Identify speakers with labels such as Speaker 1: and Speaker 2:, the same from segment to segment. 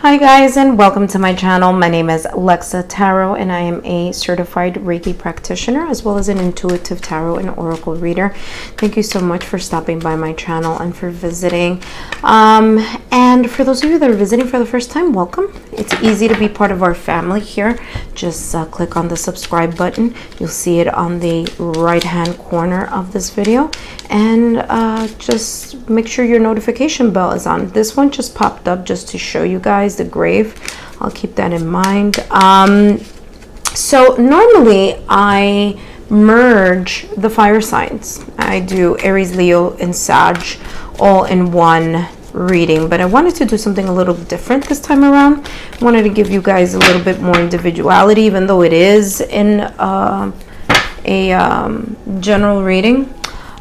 Speaker 1: Hi guys, and welcome to my channel. My name is Lexa Tarot and I am a certified Reiki practitioner as well as an intuitive tarot and oracle reader. Thank you so much for stopping by my channel and for visiting. And for those of you that are visiting for the first time, welcome. It's easy to be part of our family here. Just click on the subscribe button. You'll see it on the right hand corner of this video, and just make sure your notification bell is on. This one just popped up just to show you guys the grave. I'll keep that in mind. So normally I merge the fire signs. I do Aries, Leo, and Sag all in one reading, but I wanted to do something a little different this time around. I wanted to give you guys a little bit more individuality, even though it is in a general reading.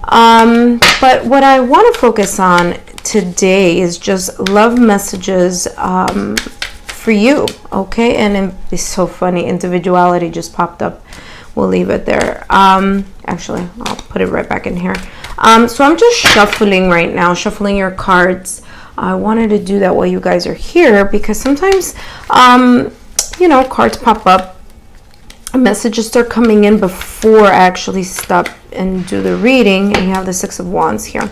Speaker 1: But what I want to focus on today is just love messages for you, okay? And it's so funny, individuality just popped up. We'll leave it there. Actually, I'll put it right back in here. So I'm just shuffling right now, shuffling your cards. I wanted to do that while you guys are here because sometimes, you know, cards pop up, messages start coming in before I actually stop and do the reading. And you have the Six of Wands here.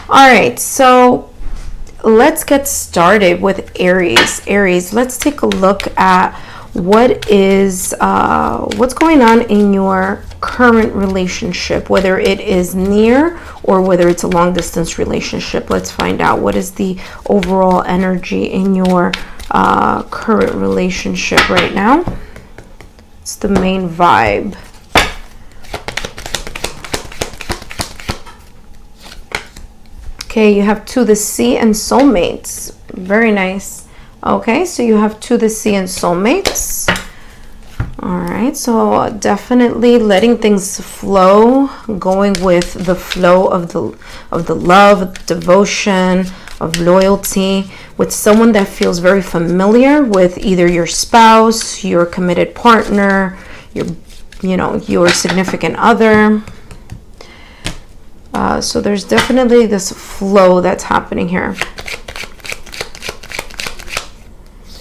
Speaker 1: All right, so let's get started with Aries. Aries, let's take a look at what is what's going on in your current relationship, whether it is near or whether it's a long distance relationship. Let's find out what is the overall energy in your current relationship right now. It's the main vibe. Okay, you have To the Sea and Soulmates. Very nice. Okay, so you have To the Sea and Soulmates. All right, so definitely letting things flow, going with the flow of the love, devotion, of loyalty, with someone that feels very familiar with either your spouse, your committed partner, your significant other. So there's definitely this flow that's happening here.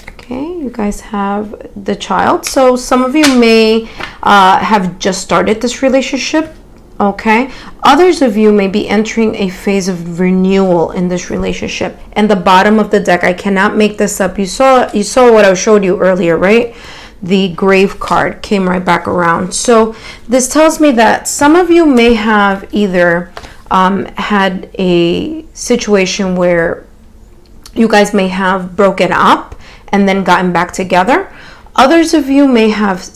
Speaker 1: Okay, you guys have the Child. So some of you may have just started this relationship. Okay, others of you may be entering a phase of renewal in this relationship. And the bottom of the deck, I cannot make this up. You saw what I showed you earlier, right? The Grave card came right back around. So this tells me that some of you may have either had a situation where you guys may have broken up and then gotten back together. Others of you may have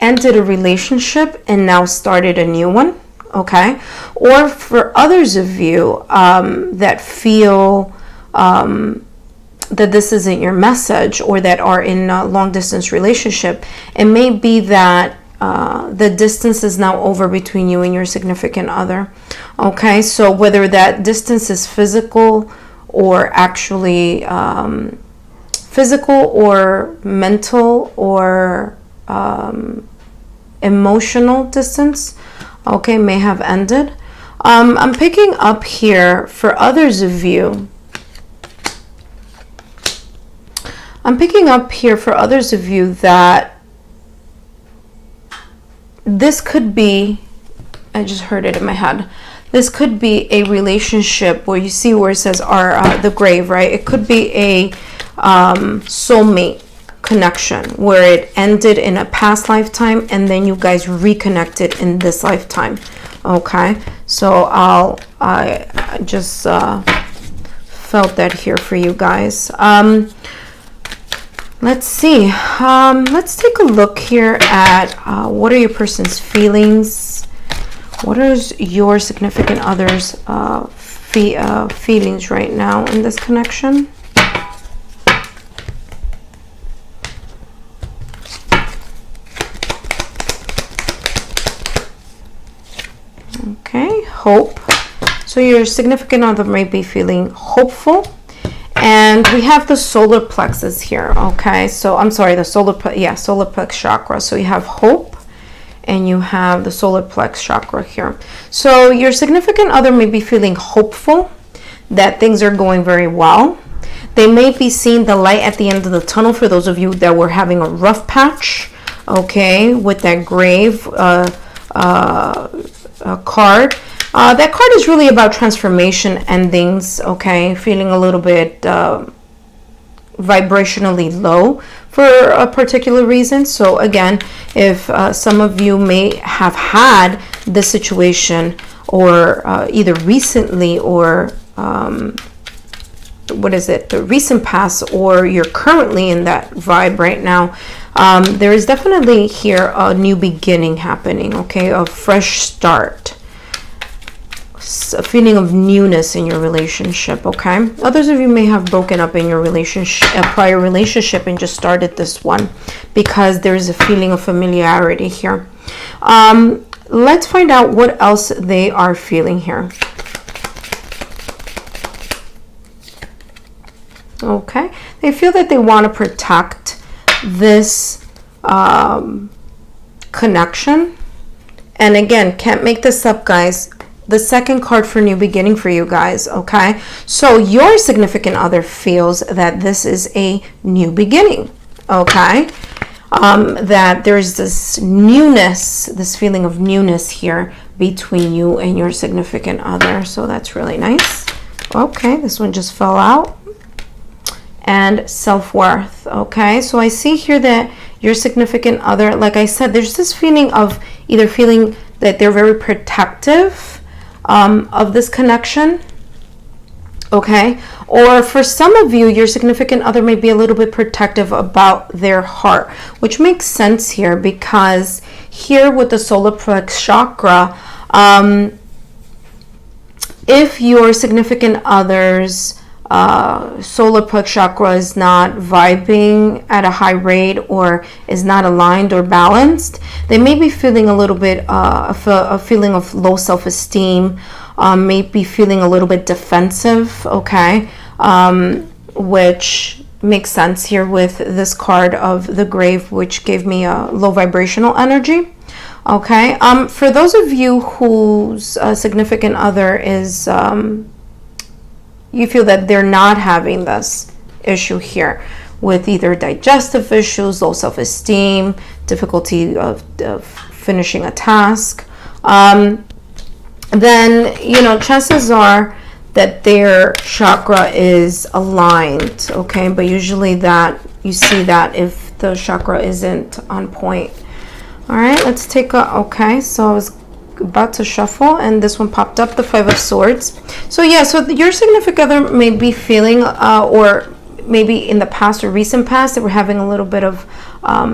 Speaker 1: ended a relationship and now started a new one, okay? Or for others of you that feel that this isn't your message, or that are in a long distance relationship, it may be that the distance is now over between you and your significant other. Okay, so whether that distance is physical or actually physical or mental or emotional distance, okay, may have ended. I'm picking up here for others of you. I'm picking up here for others of you that this could be, I just heard it in my head, this could be a relationship where you see where it says the grave, right? It could be a soulmate connection where it ended in a past lifetime and then you guys reconnected in this lifetime. Okay, so I just felt that here for you guys. Let's see. Let's take a look here at what are your person's feelings. What is your significant other's feelings right now in this connection? Okay, hope. So your significant other may be feeling hopeful. And we have the solar plexus here, okay? So I'm sorry, the solar plex chakra. So you have hope and you have the solar plex chakra here. So your significant other may be feeling hopeful that things are going very well, They may be seeing the light at the end of the tunnel for those of you that were having a rough patch, okay, with that grave card. That card is really about transformation, endings, okay, feeling a little bit vibrationally low for a particular reason. So again, if some of you may have had this situation, or either recently, or the recent past, or you're currently in that vibe right now, there is definitely here a new beginning happening, okay, a fresh start, a feeling of newness in your relationship, okay? Others of you may have broken up in your relationship, a prior relationship, and just started this one because there's a feeling of familiarity here. Let's find out what else they are feeling here. Okay, they feel that they want to protect this connection. And again, can't make this up, guys. The second card for new beginning for you guys, okay? So your significant other feels that this is a new beginning, okay? That there's this newness, this feeling of newness here between you and your significant other. So that's really nice. Okay, this one just fell out. And self-worth, okay? So I see here that your significant other, like I said, there's this feeling of either feeling that they're very protective of this connection, okay? Or for some of you, your significant other may be a little bit protective about their heart, which makes sense here because here with the solar plex chakra, if your significant other's solar plex chakra is not vibing at a high rate, or is not aligned or balanced, they may be feeling a little bit a feeling of low self-esteem, may be feeling a little bit defensive, okay, which makes sense here with this card of the grave, which gave me a low vibrational energy. Okay, for those of you whose significant other is you feel that they're not having this issue here with either digestive issues, low self-esteem, difficulty of finishing a task, then, you know, chances are that their chakra is aligned, okay? But usually that, you see that if the chakra isn't on point. All right, let's take a, okay, so I was about to shuffle and this one popped up, the Five of Swords. So yeah, so your significant other may be feeling or maybe in the past or recent past, they were having a little bit of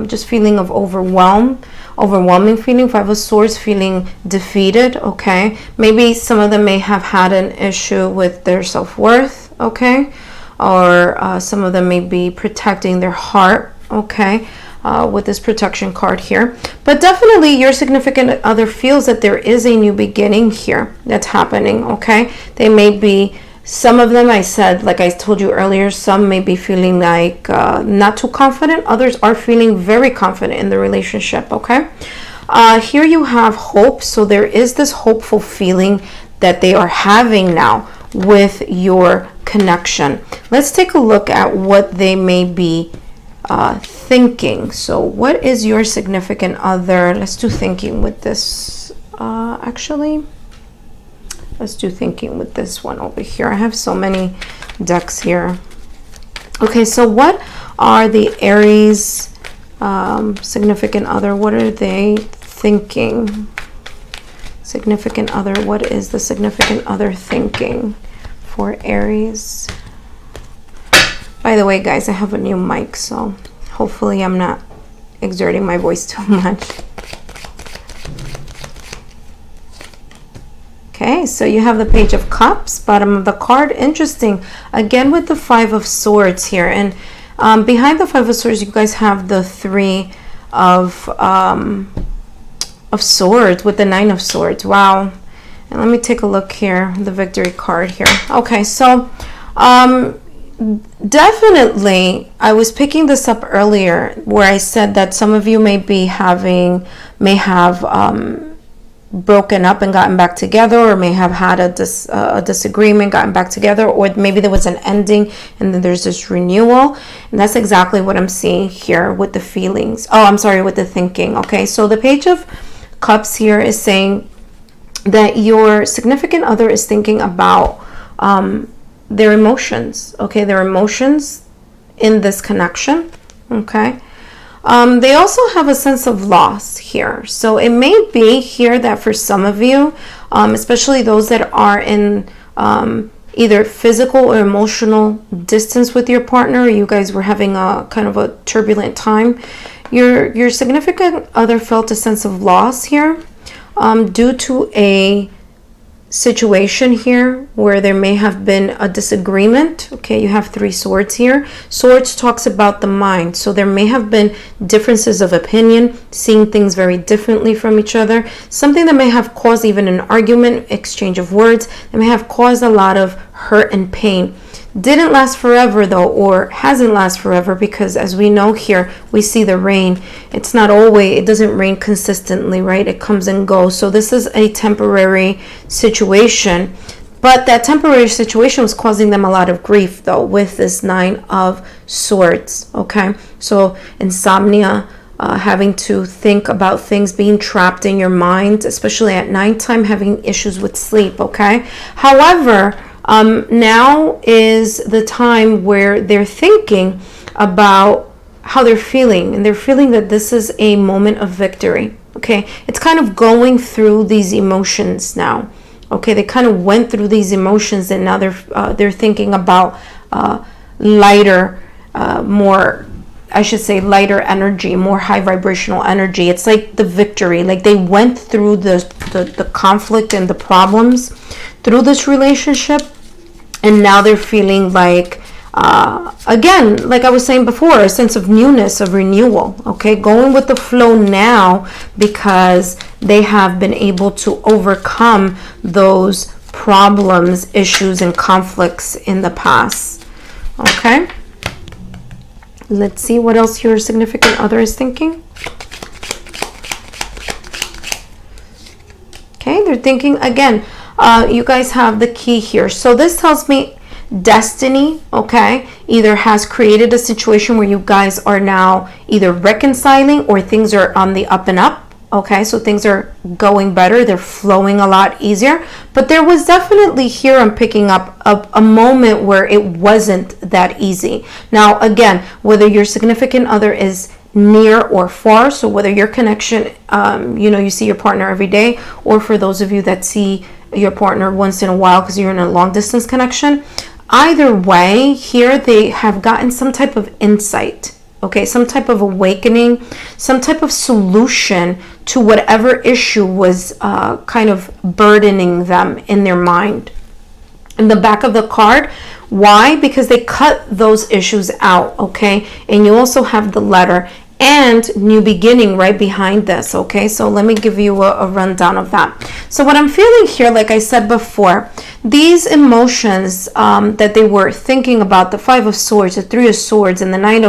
Speaker 1: just feeling of overwhelming feeling. Five of Swords, feeling defeated, okay? Maybe some of them may have had an issue with their self-worth, okay? Or some of them may be protecting their heart, okay? With this protection card here. But definitely your significant other feels that there is a new beginning here that's happening, okay? They may be, some of them, I said, like I told you earlier, some may be feeling like not too confident. Others are feeling very confident in the relationship, okay? Here you have hope. So there is this hopeful feeling that they are having now with your connection. Let's take a look at what they may be thinking. So what is your significant other? Let's do thinking with this. Actually, let's do thinking with this one over here. I have so many decks here. Okay, so what are the Aries significant other? What are they thinking? Significant other, what is the significant other thinking for Aries? By the way, guys, I have a new mic, so hopefully I'm not exerting my voice too much. Okay, so you have the Page of Cups, bottom of the card. Interesting. Again, with the Five of Swords here. And behind the Five of Swords, you guys have the Three of Swords with the Nine of Swords. Wow. And let me take a look here, the Victory card here. Okay, so definitely, I was picking this up earlier where I said that some of you may have broken up and gotten back together, or may have had a disagreement, gotten back together, or maybe there was an ending and then there's this renewal. And that's exactly what I'm seeing here with the feelings. Oh, I'm sorry, with the thinking. Okay, so the Page of Cups here is saying that your significant other is thinking about their emotions. Okay, their emotions in this connection. Okay. They also have a sense of loss here. So it may be here that for some of you, especially those that are in either physical or emotional distance with your partner, you guys were having a kind of a turbulent time. Your significant other felt a sense of loss here due to a situation here where there may have been a disagreement. Okay, you have 3 swords here. Swords talks about the mind, so there may have been differences of opinion, seeing things very differently from each other, something that may have caused even an argument, exchange of words, that may have caused a lot of hurt and pain. Didn't last forever though, or hasn't lasted forever, because as we know here, we see the rain. It's not always, it doesn't rain consistently, right? It comes and goes. So this is a temporary situation, but that temporary situation was causing them a lot of grief though, with this 9 of Swords. Okay, so insomnia, having to think about things, being trapped in your mind, especially at nighttime, having issues with sleep. Okay, however, now is the time where they're thinking about how they're feeling, and they're feeling that this is a moment of victory. Okay, it's kind of going through these emotions now. Okay, they kind of went through these emotions, and now they're thinking about lighter, more, I should say, lighter energy, more high vibrational energy. It's like the victory, like they went through the conflict and the problems through this relationship, and now they're feeling like again, like I was saying before, a sense of newness, of renewal. Okay, going with the flow now, because they have been able to overcome those problems, issues, and conflicts in the past. Okay, let's see what else your significant other is thinking. Okay, they're thinking again, you guys have the key here. So this tells me destiny, okay, either has created a situation where you guys are now either reconciling or things are on the up and up. Okay, so things are going better, they're flowing a lot easier. But there was definitely here, I'm picking up a moment where it wasn't that easy. Now again, whether your significant other is near or far, so whether your connection, you see your partner every day, or for those of you that see your partner once in a while because you're in a long distance connection, either way here they have gotten some type of insight. Okay, some type of awakening, some type of solution to whatever issue was kind of burdening them in their mind. In the back of the card, why? Because they cut those issues out. Okay, and you also have the letter and new beginning right behind this. Okay, so let me give you a rundown of that. So what I'm feeling here, like I said before, these emotions that they were thinking about, the 5 of Swords, the 3 of Swords, and the Knight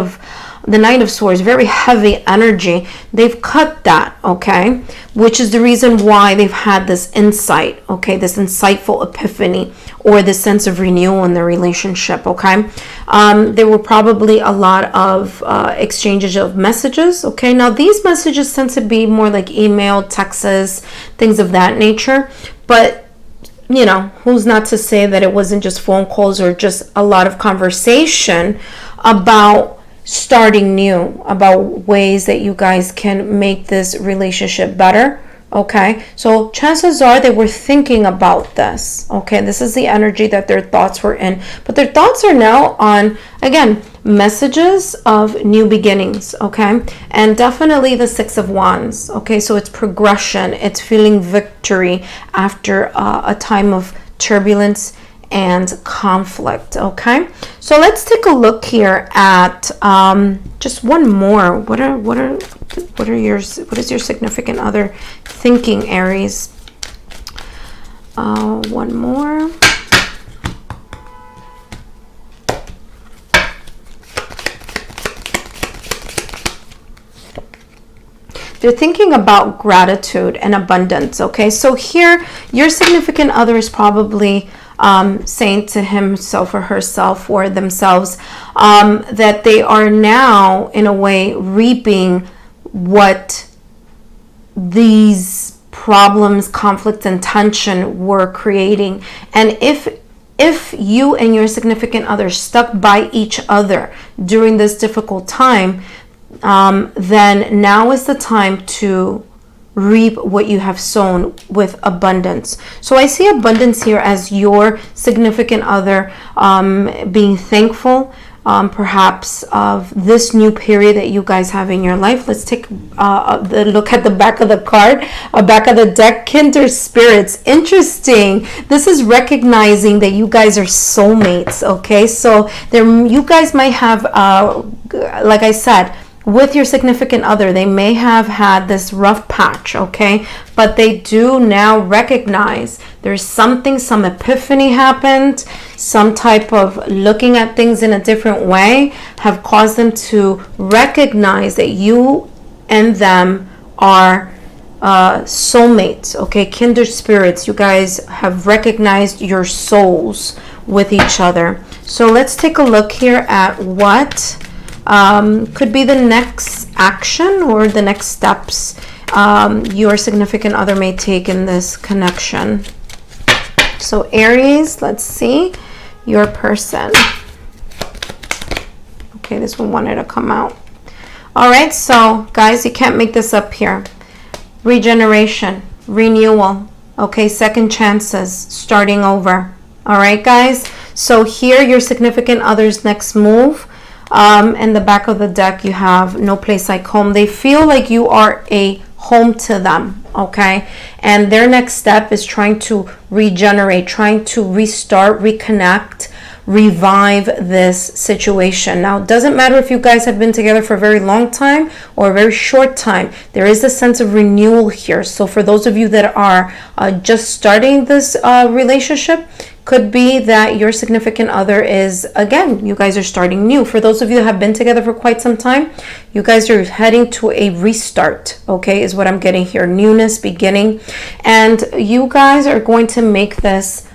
Speaker 1: of Swords, very heavy energy, they've cut that. Okay, which is the reason why they've had this insight. Okay, this insightful epiphany, or the sense of renewal in the relationship. Okay, there were probably a lot of exchanges of messages. Okay, now these messages tend to be more like email, texts, things of that nature, but who's not to say that it wasn't just phone calls or just a lot of conversation about starting new, about ways that you guys can make this relationship better. Okay, so chances are they were thinking about this. Okay, this is the energy that their thoughts were in, but their thoughts are now on, again, messages of new beginnings. Okay, and definitely the 6 of Wands. Okay, so it's progression, it's feeling victory after a time of turbulence and conflict. Okay, so let's take a look here at just one more. What is your significant other thinking, Aries? One more. they're thinking about gratitude and abundance. Okay, so here your significant other is probably saying to himself or herself or themselves that they are now in a way reaping what these problems, conflict, and tension were creating. And if you and your significant other stuck by each other during this difficult time, then now is the time to reap what you have sown with abundance. So I see abundance here as your significant other being thankful, perhaps of this new period that you guys have in your life. Let's take a look at the back of the card, back of the deck. Kindred spirits. Interesting. This is recognizing that you guys are soulmates. Okay, so you guys might have, like I said, with your significant other, they may have had this rough patch, okay? But they do now recognize there's something, some epiphany happened, some type of looking at things in a different way have caused them to recognize that you and them are soulmates, okay? Kindred spirits. You guys have recognized your souls with each other. So let's take a look here at what could be the next action or the next steps your significant other may take in this connection. So Aries, let's see your person. Okay, this one wanted to come out. All right, so guys, you can't make this up here. Regeneration, renewal, okay, second chances, starting over. All right, guys, so here your significant other's next move. In the back of the deck, you have no place like home. They feel like you are a home to them, okay? And their next step is trying to regenerate, trying to restart, reconnect, revive this situation. Now, it doesn't matter if you guys have been together for a very long time or a very short time. There is a sense of renewal here. So for those of you that are just starting this relationship, could be that your significant other is, again, you guys are starting new. For those of you that have been together for quite some time, you guys are heading to a restart, okay, is what I'm getting here. Newness, beginning. And you guys are going to make this,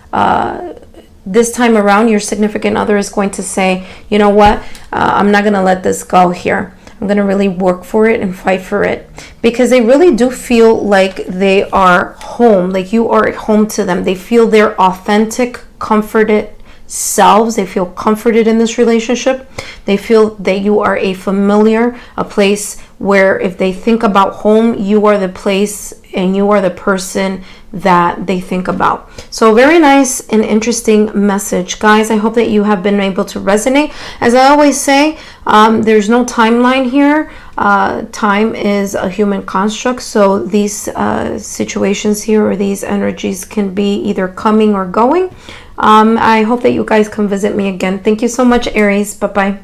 Speaker 1: this time around, your significant other is going to say, you know what, I'm not going to let this go here. I'm going to really work for it and fight for it, because they really do feel like they are home, like you are at home to them. They feel their authentic, comforted selves. They feel comforted in this relationship. They feel that you are a familiar, a place where if they think about home, you are the place and you are the person that they think about. So very nice and interesting message, guys. I hope that you have been able to resonate. As I always say, there's no timeline here. Time is a human construct, so these situations here or these energies can be either coming or going. I hope that you guys come visit me again. Thank you so much, Aries. Bye-bye.